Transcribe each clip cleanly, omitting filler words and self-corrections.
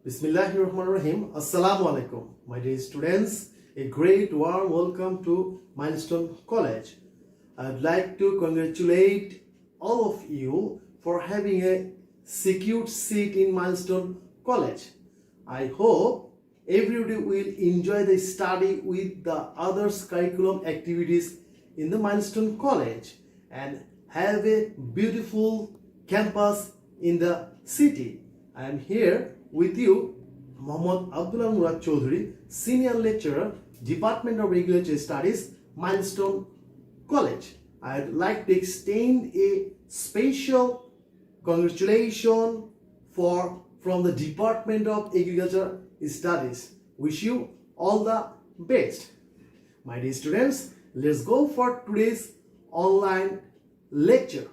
Bismillahirrahmanirrahim. Assalamu alaikum. My dear students, a great warm welcome to Milestone College. I'd like to congratulate all of you for having a secured seat in Milestone College. I hope everybody will enjoy the study with the others curriculum activities in the Milestone College and have a beautiful campus in the city. I am here with you, Mohammad Abdullah Murad Chaudhary, Senior Lecturer, Department of Regulatory Studies, Milestone College. I'd like to extend a special congratulations from the Department of Agriculture Studies. Wish you all the best. My dear students, let's go for today's online lecture.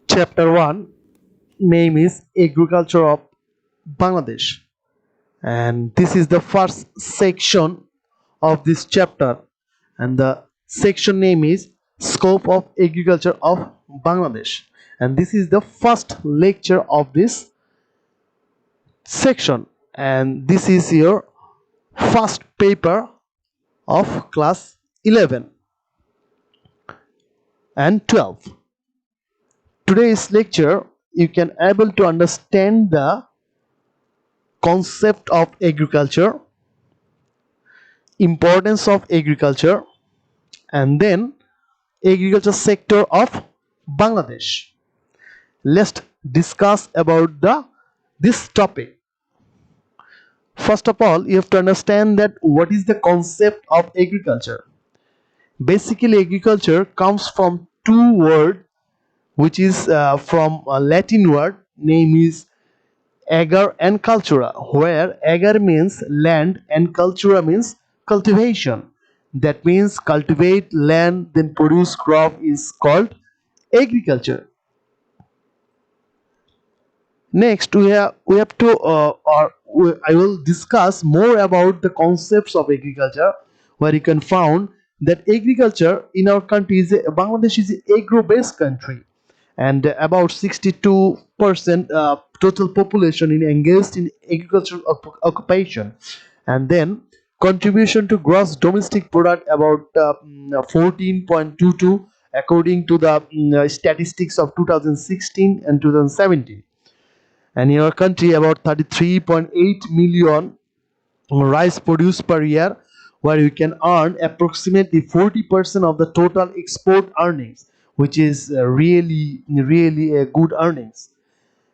Chapter 1 name is Agriculture of Bangladesh, and this is the first section of this chapter, and the section name is Scope of Agriculture of Bangladesh, and this is the first lecture of this section, and this is your first paper of class 11 and 12. Today's lecture you can able to understand the concept of agriculture, importance of agriculture, and then agriculture sector of Bangladesh. Let's discuss about this topic. First of all, you have to understand that what is the concept of agriculture. Basically, agriculture comes from two words, which is from a Latin word, name is agar and cultura, where agar means land and cultura means cultivation. That means cultivate land, then produce crop is called agriculture. Next, we have to I will discuss more about the concepts of agriculture, where you can found that agriculture in our country Bangladesh is an agro-based country, and about 62% total population is engaged in agricultural occupation, and then contribution to gross domestic product about 14.22 according to the statistics of 2016 and 2017, and in our country about 33.8 million rice produced per year, where you can earn approximately 40% of the total export earnings, which is really a good earnings.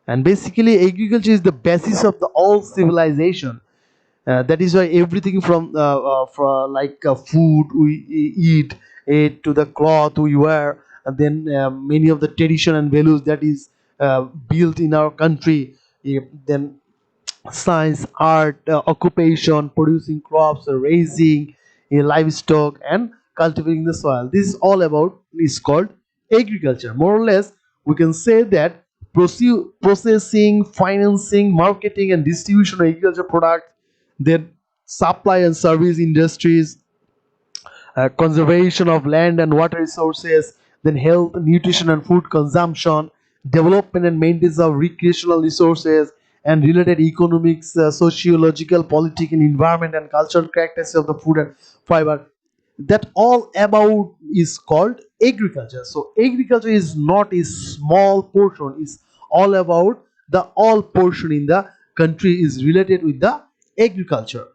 And basically agriculture is the basis of the all civilization. That is why everything from food we eat to the cloth we wear, and then many of the tradition and values that is built in our country, then science, art, occupation, producing crops, raising livestock, and cultivating the soil. This is all about is called agriculture. More or less, we can say that processing, financing, marketing, and distribution of agriculture product, then supply and service industries, conservation of land and water resources, then health, nutrition, and food consumption, development and maintenance of recreational resources, and related economics, sociological, political, environment, and cultural characteristics of the food and fiber. That all about is called agriculture. So agriculture is not a small portion; it's all about the all portion in the country is related with the agriculture.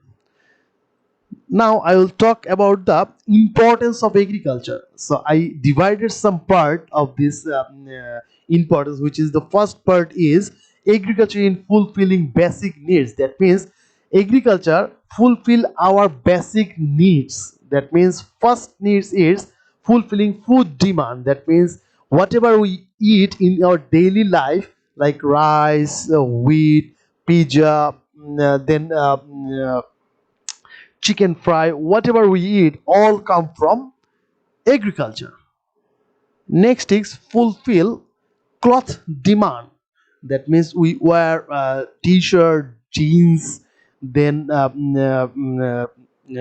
Now I will talk about the importance of agriculture. So I divided some part of this importance, which is the first part is agriculture in fulfilling basic needs. That means agriculture fulfill our basic needs. That means first needs is fulfilling food demand. That means whatever we eat in our daily life, like rice, wheat, pizza, then chicken fry, whatever we eat, all come from agriculture. Next is fulfill cloth demand. That means we wear t-shirt, jeans, then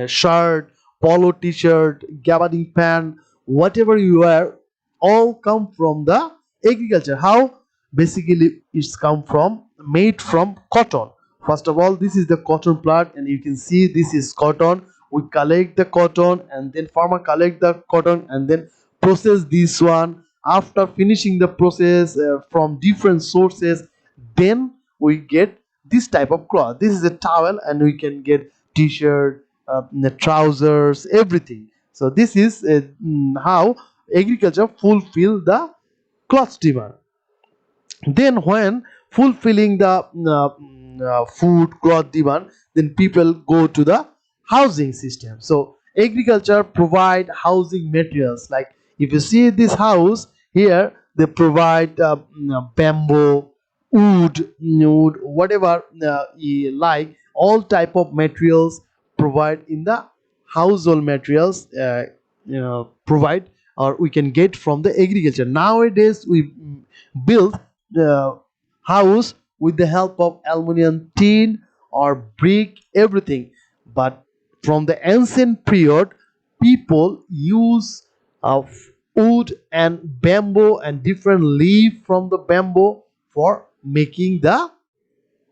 shirt, polo t-shirt, gabardine pant, whatever you wear, all come from the agriculture. How? basically it's come from made from cotton. First of all, this is the cotton plant, and you can see this is cotton. We collect the cotton, and then farmer collect the cotton and then process this one. After finishing the process from different sources, then we get this type of cloth. This is a towel, and we can get t-shirt, the trousers, everything. So this is how agriculture fulfill the cloth demand. Then when fulfilling the food cloth demand, then people go to the housing system. So agriculture provide housing materials. Like if you see this house here, they provide bamboo, wood, whatever you like, all type of materials provide in the household materials, provide or we can get from the agriculture. Nowadays we build the house with the help of aluminum, tin or brick, everything. But from the ancient period, people use of wood and bamboo and different leaf from the bamboo for making the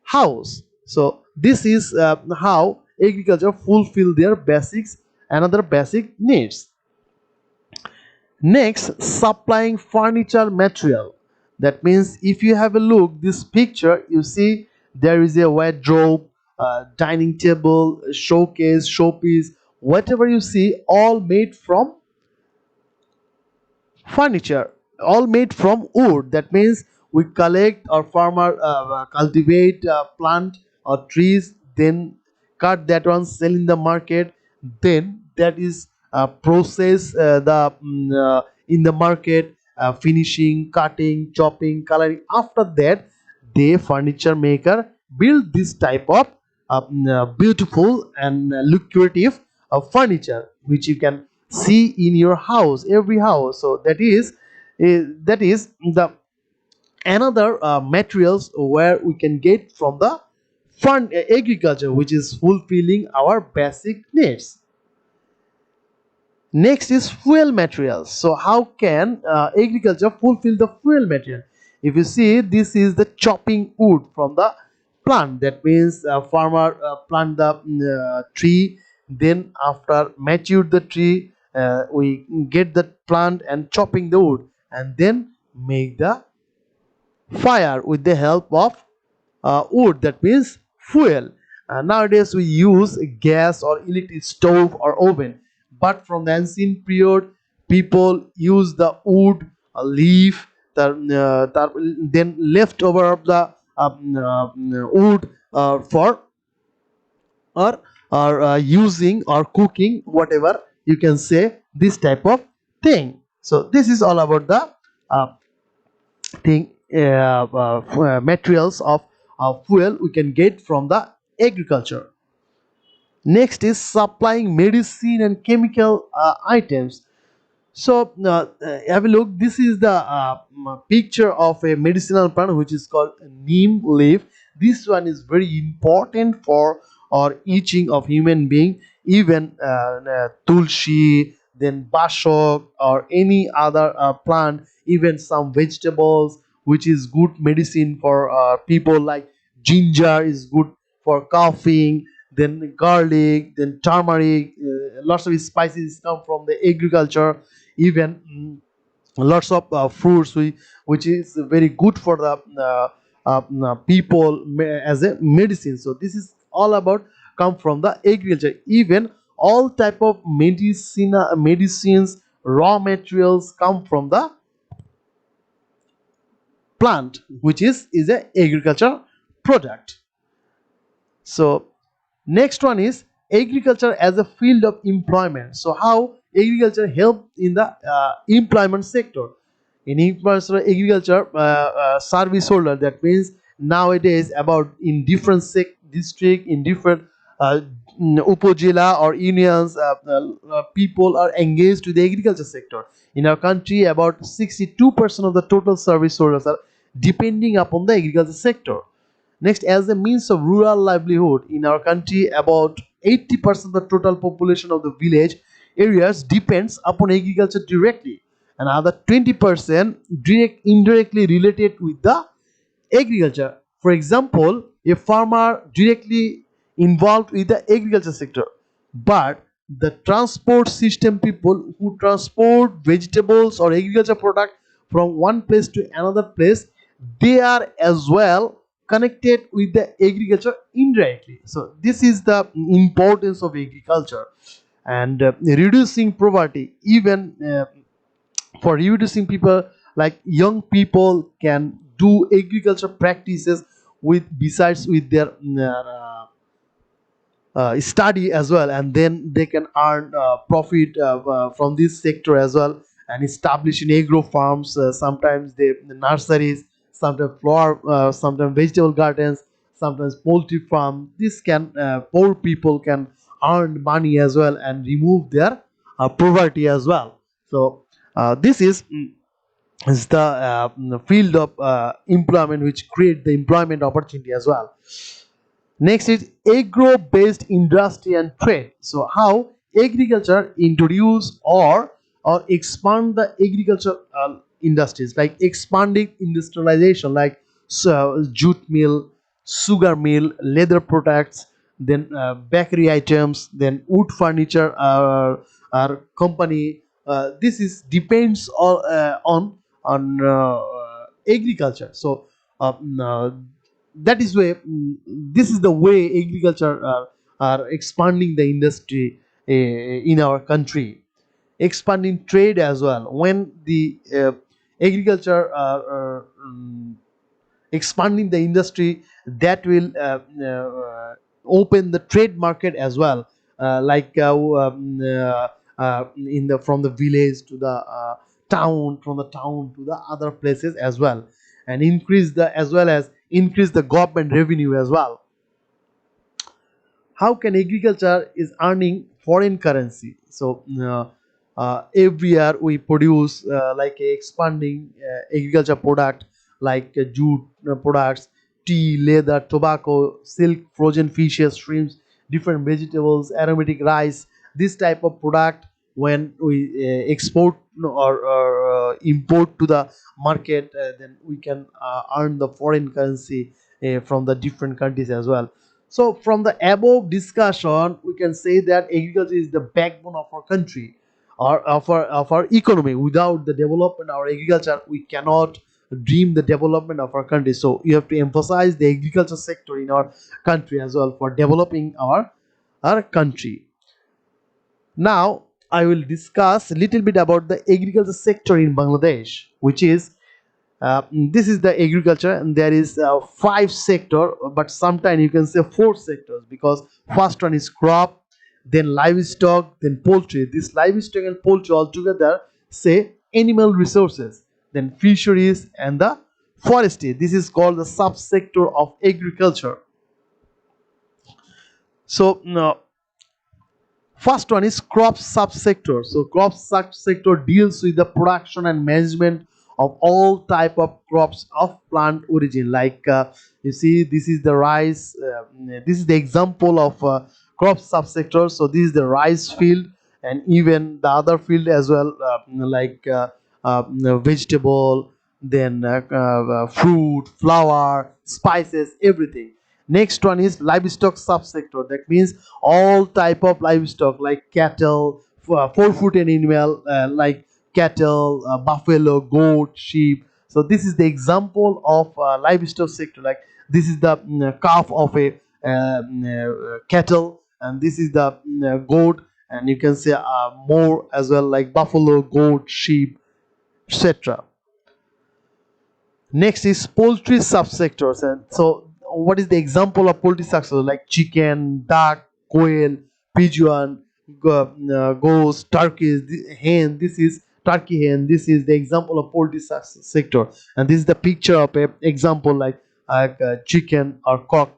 house. So this is how agriculture fulfill their basics, another basic needs. Next, supplying furniture material. That means if you have a look this picture, you see there is a wardrobe, dining table, showcase, showpiece, whatever you see, all made from furniture, all made from wood. That means we collect or farmer cultivate plant or trees, then cut that one, sell in the market, then that is process in the market, finishing, cutting, chopping, coloring. After that, the furniture maker build this type of beautiful and lucrative furniture which you can see in your house, every house. So that is the another materials where we can get from the fund agriculture, which is fulfilling our basic needs. Next is fuel materials. So how can agriculture fulfill the fuel material? If you see, this is the chopping wood from the plant. That means farmer plant the tree, then after mature the tree, we get the plant and chopping the wood, and then make the fire with the help of wood. That means fuel. Nowadays we use gas or electric stove or oven, but from the ancient period people use the wood, leaf, then leftover of the wood for or using or cooking, whatever you can say, this type of thing. So this is all about the uh, thing materials of fuel we can get from the agriculture. Next is supplying medicine and chemical items. So have a look. This is the picture of a medicinal plant which is called neem leaf. This one is very important for or itching of human being. Even tulsi, then bashok or any other plant, even some vegetables which is good medicine for people, like ginger is good for coughing, then garlic, then turmeric, lots of spices come from the agriculture. Even lots of fruits which is very good for the people as a medicine. So this is all about come from the agriculture. Even all type of medicines, raw materials come from the plant, which is a agriculture product. So next one is agriculture as a field of employment. So how agriculture help in the employment sector? In agriculture service holder, that means nowadays about in different district, in different upojila or unions, people are engaged to the agriculture sector. In our country, about 62% of the total service holders are depending upon the agriculture sector. Next, as a means of rural livelihood in our country, about 80% of the total population of the village areas depends upon agriculture directly, and other 20% direct indirectly related with the agriculture. For example, a farmer directly involved with the agriculture sector, but the transport system people who transport vegetables or agriculture product from one place to another place, they are as well connected with the agriculture indirectly. So this is the importance of agriculture. And reducing poverty, even for reducing people, like young people can do agriculture practices with besides with their study as well, and then they can earn profit from this sector as well, and establish in agro farms, sometimes the nurseries, sometimes flower, sometimes vegetable gardens, sometimes poultry farm. This can poor people can earn money as well and remove their poverty as well. So this is the field of employment which create the employment opportunity as well. Next is agro-based industry and trade. So how agriculture introduce or expand the agriculture industries, like expanding industrialization, like jute mill, sugar mill, leather products, then bakery items, then wood furniture company. This is depends on agriculture. So that is way, this is the way agriculture are expanding the industry in our country, expanding trade as well. When the agriculture expanding the industry, that will open the trade market as well, in the from the village to the town, from the town to the other places as well, and increase the as well as increase the government revenue as well. How can agriculture is earning foreign currency? So every year we produce like a expanding agriculture product, like jute products, tea, leather, tobacco, silk, frozen fishes, shrimps, different vegetables, aromatic rice. This type of product, when we export or import to the market, then we can earn the foreign currency from the different countries as well. So from the above discussion, we can say that agriculture is the backbone of our country or of our economy. Without the development of our agriculture, we cannot dream the development of our country. So you have to emphasize the agriculture sector in our country as well for developing our country. Now I will discuss a little bit about the agriculture sector in Bangladesh, which is this is the agriculture, and there is five sector, but sometimes you can say four sectors, because first one is crop, then livestock, then poultry. This livestock and poultry altogether say animal resources, then fisheries and the forestry. This is called the subsector of agriculture. So now first one is crop subsector. So crop subsector deals with the production and management of all type of crops of plant origin. Like you see, this is the rice. This is the example of crop subsector. So this is the rice field, and even the other field as well, like vegetable, then fruit, flower, spices, everything. Next one is livestock subsector. That means all type of livestock, like cattle, four-footed animal, like cattle, buffalo, goat, sheep. So this is the example of livestock sector. Like this is the calf of a cattle, and this is the goat, and you can say more as well, like buffalo, goat, sheep, etc. Next is poultry subsectors. And so what is the example of poultry sector? Like chicken, duck, quail, pigeon, goose, turkeys, hen. This is turkey hen. This is the example of poultry sector, and this is the picture of a example, like chicken or cock,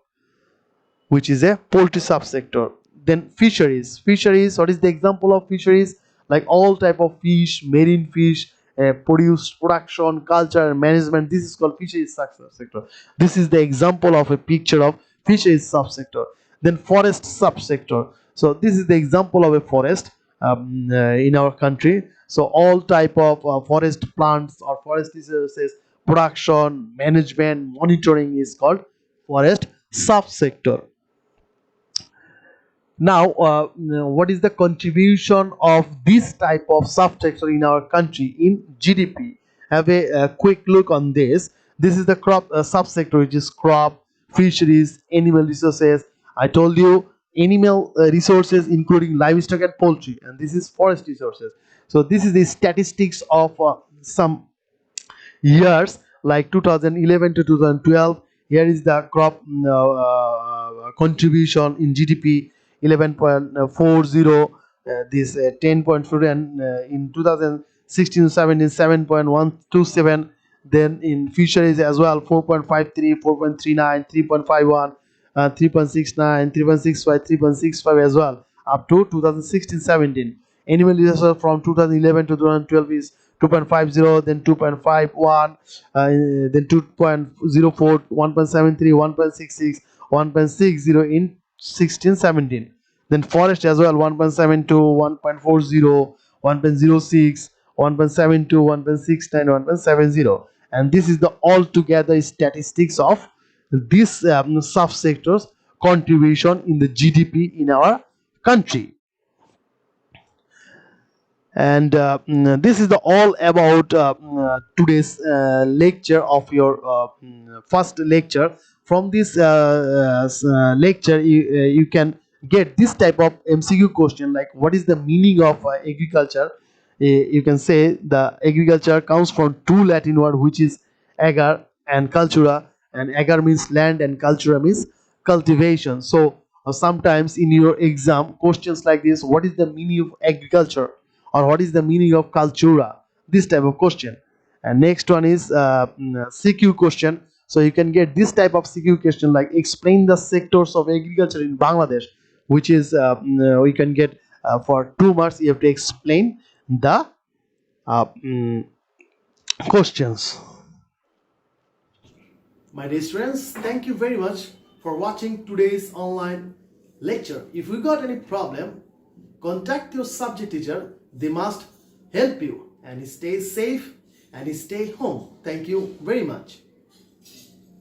which is a poultry subsector. Then fisheries. Fisheries, what is the example of fisheries? Like all type of fish, marine fish, production, culture, and management. This is called fisheries sector. This is the example of a picture of fisheries subsector. Then forest subsector. So this is the example of a forest in our country. So all type of forest plants or forest resources, production, management, monitoring is called forest subsector. Now, what is the contribution of this type of subsector in our country in GDP? Have a quick look on this. This is the crop subsector, which is crop, fisheries, animal resources. I told you animal resources including livestock and poultry, and this is forest resources. So this is the statistics of some years like 2011 to 2012. Here is the crop contribution in GDP 11.40, this 10.4, and in 2016-17 7.127. Then in fisheries as well 4.53, 4.39, 3.51, 3.69, 3.65, 3.65 as well up to 2016-17. Animal resources from 2011 to 2012 is 2.50, then 2.51, then 2.04, 1.73, 1.66, 1.60 in 16-17. Then forest as well 1.72, 1.40, 1.06, 1.72, 1.69, 1.70. And this is the altogether statistics of this subsectors contribution in the GDP in our country. And this is the all about today's lecture of your first lecture. From this lecture you can get this type of MCQ question, like what is the meaning of agriculture. You can say the agriculture comes from two Latin word, which is agar and cultura, and agar means land and cultura means cultivation. So sometimes in your exam questions like this, what is the meaning of agriculture or what is the meaning of cultura, this type of question. And next one is CQ question. So you can get this type of CQ question like explain the sectors of agriculture in Bangladesh, which is we can get for 2 marks. You have to explain the uh, mm, questions. My dear students, thank you very much for watching today's online lecture. If you got any problem, contact your subject teacher. They must help you, and stay safe and stay home. Thank you very much.